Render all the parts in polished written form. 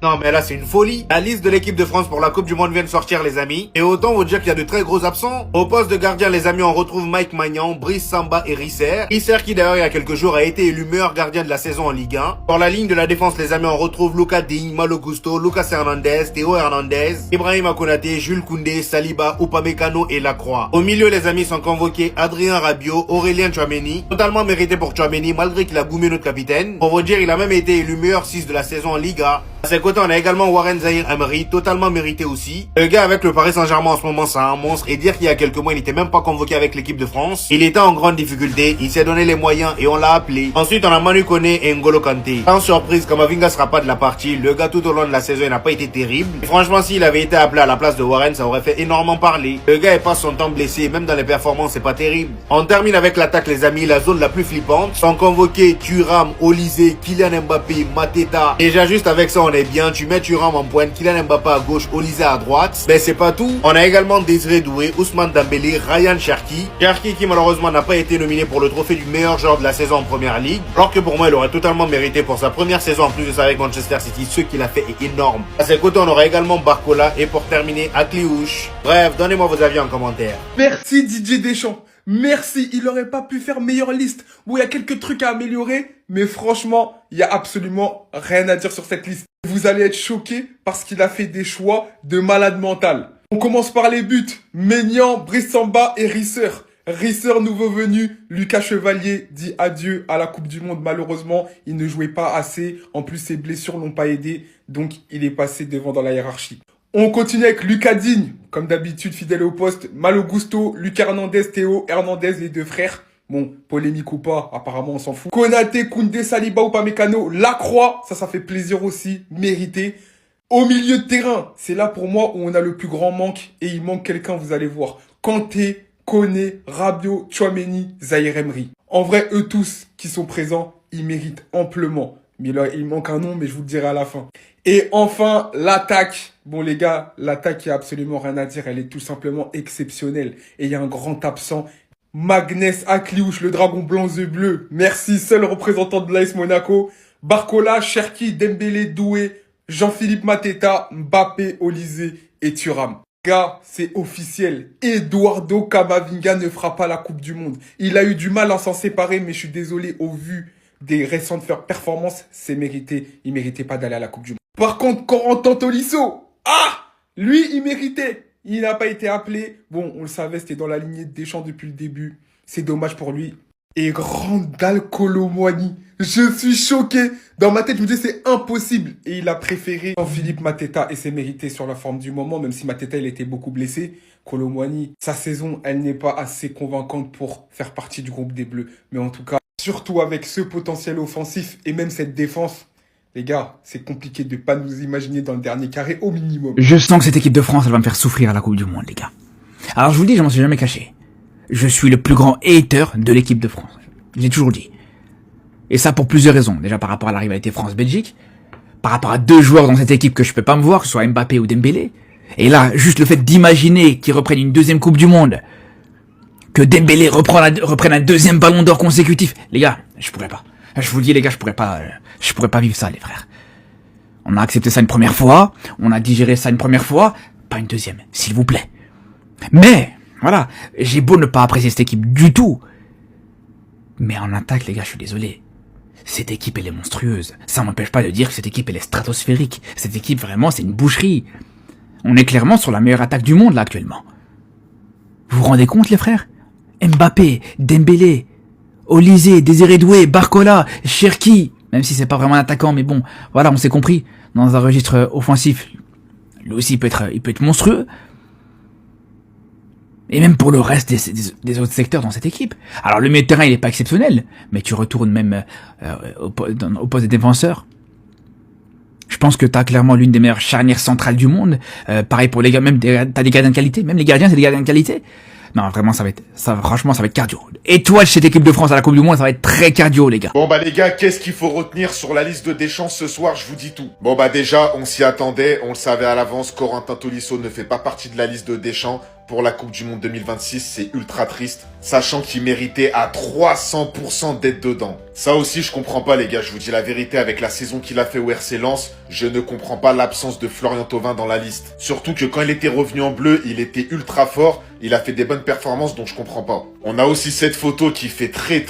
Non mais là c'est une folie. La liste de l'équipe de France pour la Coupe du Monde vient de sortir les amis. Et autant vous dire qu'il y a de très gros absents. Au poste de gardien les amis on retrouve Mike Maignan, Brice Samba et Risser. Risser qui d'ailleurs il y a quelques jours a été élu meilleur gardien de la saison en Ligue 1. Pour la ligne de la défense les amis on retrouve Lucas Digne, Malo Gusto, Lucas Hernandez, Théo Hernandez, Ibrahima Konaté, Jules Koundé, Saliba, Upamecano et Lacroix. Au milieu les amis sont convoqués Adrien Rabiot, Aurélien Tchouaméni. Totalement mérité pour Tchouaméni malgré qu'il a goumé notre capitaine. Pour vous dire il a même été élu meilleur 6 de la saison en Ligue 1. À ses côtés, on a également Warren Zaïre-Emery, totalement mérité aussi. Le gars avec le Paris Saint-Germain en ce moment, c'est un monstre. Et dire qu'il y a quelques mois, il n'était même pas convoqué avec l'équipe de France. Il était en grande difficulté, il s'est donné les moyens et on l'a appelé. Ensuite, on a Manu Koné et N'Golo Kanté. Sans surprise, Kamavinga sera pas de la partie. Le gars tout au long de la saison, il n'a pas été terrible. Et franchement, s'il avait été appelé à la place de Warren, ça aurait fait énormément parler. Le gars, il passe son temps blessé, même dans les performances, c'est pas terrible. On termine avec l'attaque, les amis, la zone la plus flippante. Sont convoqués Thuram, Olysée, Kylian Mbappé, Mateta. Déjà, juste avec ça, on est bien. Tu mets Thuram en pointe, Kylian Mbappé à gauche, Olysée à droite. Mais c'est pas tout. On a également Désiré Doué, Ousmane Dembélé, Ryan Cherki. Cherki qui malheureusement n'a pas été nominé pour le trophée du meilleur joueur de la saison en première ligue. Alors que pour moi, il aurait totalement mérité pour sa première saison en plus de ça avec Manchester City. Ce qu'il a fait est énorme. À ses côtés, on aura également Barcola et pour terminer, Akliouche. Bref, donnez-moi vos avis en commentaire. Merci Didier Deschamps. Merci, il aurait pas pu faire meilleure liste. Bon, il y a quelques trucs à améliorer, mais franchement, il y a absolument rien à dire sur cette liste. Vous allez être choqués parce qu'il a fait des choix de malade mental. On commence par les buts. Maignan, Brice Samba et Risser. Risser, nouveau venu. Lucas Chevalier dit adieu à la Coupe du Monde. Malheureusement, il ne jouait pas assez. En plus, ses blessures l'ont pas aidé. Donc, il est passé devant dans la hiérarchie. On continue avec Lucas Digne, comme d'habitude, fidèle au poste. Malo Gusto, Lucas Hernandez, Théo Hernandez, les deux frères. Bon, polémique ou pas, apparemment on s'en fout. Konaté, Koundé, Saliba, Upamecano, Lacroix, ça fait plaisir aussi, mérité. Au milieu de terrain, c'est là pour moi où on a le plus grand manque, et il manque quelqu'un, vous allez voir. Kanté, Koné, Rabiot, Tchouaméni, Zaïre-Emery. En vrai, eux tous qui sont présents, ils méritent amplement. Mais là, il manque un nom, mais je vous le dirai à la fin. Et enfin, l'attaque. Bon les gars, l'attaque, il n'y a absolument rien à dire. Elle est tout simplement exceptionnelle. Et il y a un grand absent. Magnès Akliouche, le dragon blanc et bleu. Merci, seul représentant de l'AS Monaco. Barcola, Cherki, Dembélé, Doué, Jean-Philippe Mateta, Mbappé, Olysée et Thuram. Gars, c'est officiel. Eduardo Camavinga ne fera pas la Coupe du Monde. Il a eu du mal à s'en séparer, mais je suis désolé, au vu des récentes performances, c'est mérité. Il méritait pas d'aller à la Coupe du Monde. Par contre, Corentin Tolisso, lui, il méritait. Il n'a pas été appelé. Bon, on le savait, c'était dans la lignée de Deschamps depuis le début. C'est dommage pour lui. Et Randal Kolo Muani. Je suis choqué. Dans ma tête, je me disais, c'est impossible. Et il a préféré Jean-Philippe Mateta et c'est mérité sur la forme du moment, même si Mateta, il était beaucoup blessé. Kolo Muani, sa saison, elle n'est pas assez convaincante pour faire partie du groupe des Bleus. Mais en tout cas, surtout avec ce potentiel offensif et même cette défense, les gars, c'est compliqué de pas nous imaginer dans le dernier carré au minimum. Je sens que cette équipe de France, elle va me faire souffrir à la Coupe du Monde, les gars. Alors je vous le dis, je m'en suis jamais caché. Je suis le plus grand hater de l'équipe de France. J'ai toujours dit. Et ça pour plusieurs raisons. Déjà par rapport à la rivalité France-Belgique, par rapport à deux joueurs dans cette équipe que je peux pas me voir, que ce soit Mbappé ou Dembélé. Et là, juste le fait d'imaginer qu'ils reprennent une deuxième Coupe du Monde, que Dembélé reprenne un deuxième ballon d'or consécutif. Les gars, je pourrais pas. Je vous le dis les gars, je pourrais pas vivre ça les frères. On a accepté ça une première fois, on a digéré ça une première fois, pas une deuxième, s'il vous plaît. Mais, voilà, j'ai beau ne pas apprécier cette équipe du tout. Mais en attaque les gars, je suis désolé. Cette équipe elle est monstrueuse. Ça m'empêche pas de dire que cette équipe elle est stratosphérique. Cette équipe vraiment c'est une boucherie. On est clairement sur la meilleure attaque du monde là actuellement. Vous vous rendez compte les frères? Mbappé, Dembélé, Olysée, Désiré Doué, Barcola, Cherki, même si c'est pas vraiment un attaquant, mais bon, voilà, on s'est compris. Dans un registre offensif, lui aussi il peut être monstrueux. Et même pour le reste des autres secteurs dans cette équipe. Alors le milieu de terrain il est pas exceptionnel, mais tu retournes même au poste des défenseurs. Je pense que t'as clairement l'une des meilleures charnières centrales du monde. Pareil pour les gars, même t'as des gardiens de qualité, même les gardiens c'est des gardiens de qualité. Non, vraiment, franchement, ça va être cardio. Étoile chez cette équipe de France à la Coupe du Monde, ça va être très cardio, les gars. Bon bah les gars, qu'est-ce qu'il faut retenir sur la liste de Deschamps ce soir? Je vous dis tout. Bon bah déjà, on s'y attendait, on le savait à l'avance, Corentin Tolisso ne fait pas partie de la liste de Deschamps. pour la Coupe du Monde 2026, c'est ultra triste, sachant qu'il méritait à 300% d'être dedans. Ça aussi, je comprends pas les gars, je vous dis la vérité, avec la saison qu'il a fait au RC Lens, je ne comprends pas l'absence de Florian Thauvin dans la liste. Surtout que quand il était revenu en bleu, il était ultra fort, il a fait des bonnes performances, donc je comprends pas. On a aussi cette photo qui fait très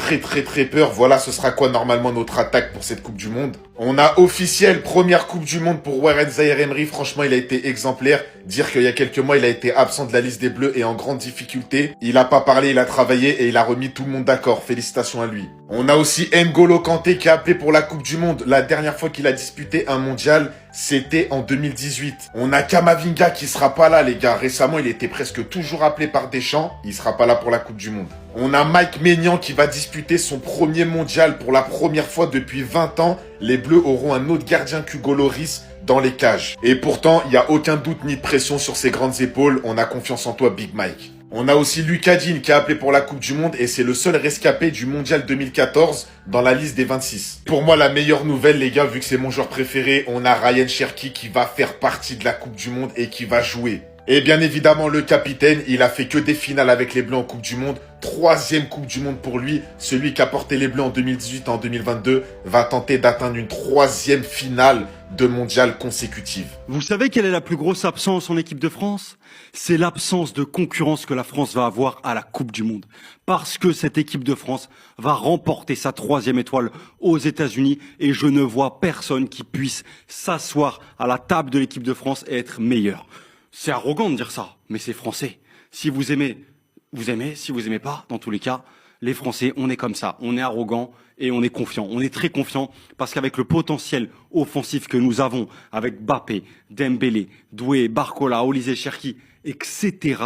peur, voilà ce sera quoi normalement notre attaque pour cette Coupe du Monde. On a officiel, première Coupe du Monde pour Warren Zaïre-Emery, franchement il a été exemplaire. Dire qu'il y a quelques mois il a été absent de la liste des Bleus et en grande difficulté. Il a pas parlé, il a travaillé et il a remis tout le monde d'accord, félicitations à lui. On a aussi N'Golo Kanté qui a appelé pour la Coupe du Monde. La dernière fois qu'il a disputé un mondial, c'était en 2018. On a Kamavinga qui sera pas là les gars, récemment il était presque toujours appelé par Deschamps, il sera pas là pour la Coupe du Monde. On a Mike Maignan qui va disputer son premier mondial pour la première fois depuis 20 ans. Les Bleus auront un autre gardien qu'Hugo Lloris dans les cages. Et pourtant, il n'y a aucun doute ni pression sur ses grandes épaules. On a confiance en toi, Big Mike. On a aussi Lucas Digne qui a appelé pour la Coupe du Monde et c'est le seul rescapé du Mondial 2014 dans la liste des 26. Pour moi, la meilleure nouvelle, les gars, vu que c'est mon joueur préféré, on a Ryan Cherki qui va faire partie de la Coupe du Monde et qui va jouer. Et bien évidemment, le capitaine, il a fait que des finales avec les Bleus en Coupe du Monde. 3e Coupe du Monde pour lui. Celui qui a porté les Bleus en 2018 et en 2022 va tenter d'atteindre une 3e finale de mondial consécutive. Vous savez quelle est la plus grosse absence en équipe de France? C'est l'absence de concurrence que la France va avoir à la Coupe du Monde. Parce que cette équipe de France va remporter sa 3e étoile aux États-Unis et je ne vois personne qui puisse s'asseoir à la table de l'équipe de France et être meilleur. C'est arrogant de dire ça, mais c'est français. Si vous aimez, vous aimez. Si vous aimez pas, dans tous les cas, les Français, on est comme ça. On est arrogant et on est confiant. On est très confiant parce qu'avec le potentiel offensif que nous avons, avec Mbappé, Dembélé, Doué, Barcola, Olise Cherki, etc.,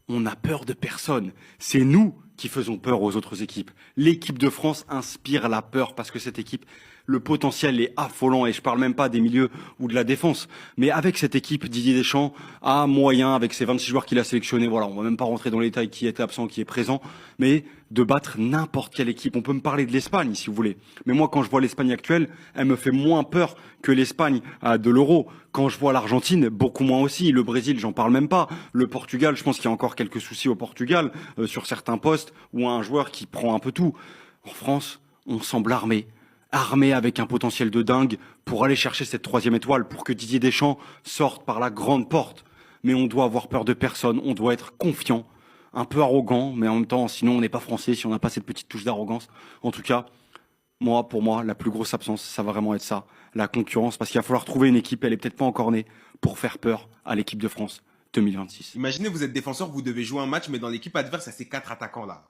on n'a peur de personne. C'est nous qui faisons peur aux autres équipes. L'équipe de France inspire la peur parce que cette équipe, le potentiel est affolant et je parle même pas des milieux ou de la défense. Mais avec cette équipe, Didier Deschamps a moyen, avec ses 26 joueurs qu'il a sélectionnés, voilà, on va même pas rentrer dans les détails qui est absent, qui est présent, mais de battre n'importe quelle équipe. On peut me parler de l'Espagne si vous voulez. Mais moi, quand je vois l'Espagne actuelle, elle me fait moins peur que l'Espagne de l'Euro. Quand je vois l'Argentine, beaucoup moins aussi. Le Brésil, j'en parle même pas. Le Portugal, je pense qu'il y a encore quelques soucis au Portugal sur certains postes ou un joueur qui prend un peu tout. En France, on semble armé avec un potentiel de dingue pour aller chercher cette 3e étoile, pour que Didier Deschamps sorte par la grande porte. Mais on doit avoir peur de personne, on doit être confiant, un peu arrogant, mais en même temps, sinon on n'est pas français, si on n'a pas cette petite touche d'arrogance. En tout cas, pour moi, la plus grosse absence, ça va vraiment être ça, la concurrence, parce qu'il va falloir trouver une équipe, elle est peut-être pas encore née, pour faire peur à l'équipe de France 2026. Imaginez, vous êtes défenseur, vous devez jouer un match, mais dans l'équipe adverse, il y a ces 4 attaquants là.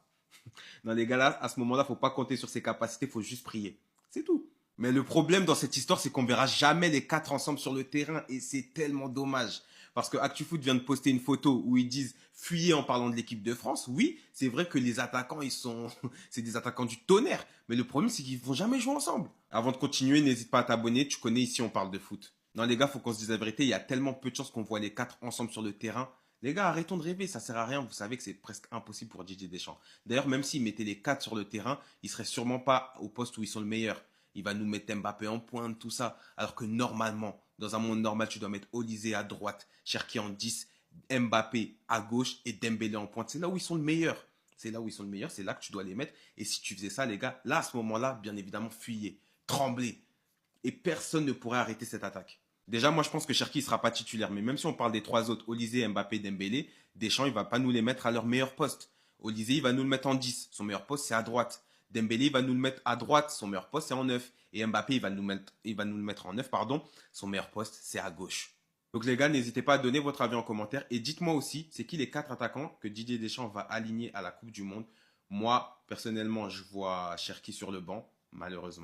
Dans les gars-là, à ce moment-là, faut pas compter sur ses capacités, faut juste prier. C'est tout. Mais le problème dans cette histoire, c'est qu'on verra jamais les 4 ensemble sur le terrain et c'est tellement dommage. Parce que ActuFoot vient de poster une photo où ils disent « fuyez en parlant de l'équipe de France ». Oui, c'est vrai que les attaquants, c'est des attaquants du tonnerre. Mais le problème, c'est qu'ils vont jamais jouer ensemble. Avant de continuer, n'hésite pas à t'abonner. Tu connais, ici, on parle de foot. Non, les gars, faut qu'on se dise la vérité. Il y a tellement peu de chances qu'on voit les 4 ensemble sur le terrain. Les gars, arrêtons de rêver, ça sert à rien. Vous savez que c'est presque impossible pour Didier Deschamps. D'ailleurs, même s'ils mettaient les 4 sur le terrain, ils seraient sûrement pas au poste où ils sont le meilleur. Il va nous mettre Mbappé en pointe, tout ça. Alors que normalement, dans un monde normal, tu dois mettre Olise à droite, Cherki en 10, Mbappé à gauche et Dembélé en pointe. C'est là où ils sont le meilleur. C'est là où ils sont le meilleur, c'est là que tu dois les mettre. Et si tu faisais ça, les gars, là, à ce moment-là, bien évidemment, fuyez, tremblez. Et personne ne pourrait arrêter cette attaque. Déjà, moi, je pense que Cherki ne sera pas titulaire. Mais même si on parle des 3 autres, Olise, Mbappé, Dembélé, Deschamps, il ne va pas nous les mettre à leur meilleur poste. Olise, il va nous le mettre en 10. Son meilleur poste, c'est à droite. Dembélé, il va nous le mettre à droite. Son meilleur poste, c'est en 9. Et Mbappé, il va nous le mettre en 9, pardon. Son meilleur poste, c'est à gauche. Donc, les gars, n'hésitez pas à donner votre avis en commentaire. Et dites-moi aussi, c'est qui les 4 attaquants que Didier Deschamps va aligner à la Coupe du Monde? Moi, personnellement, je vois Cherki sur le banc, malheureusement.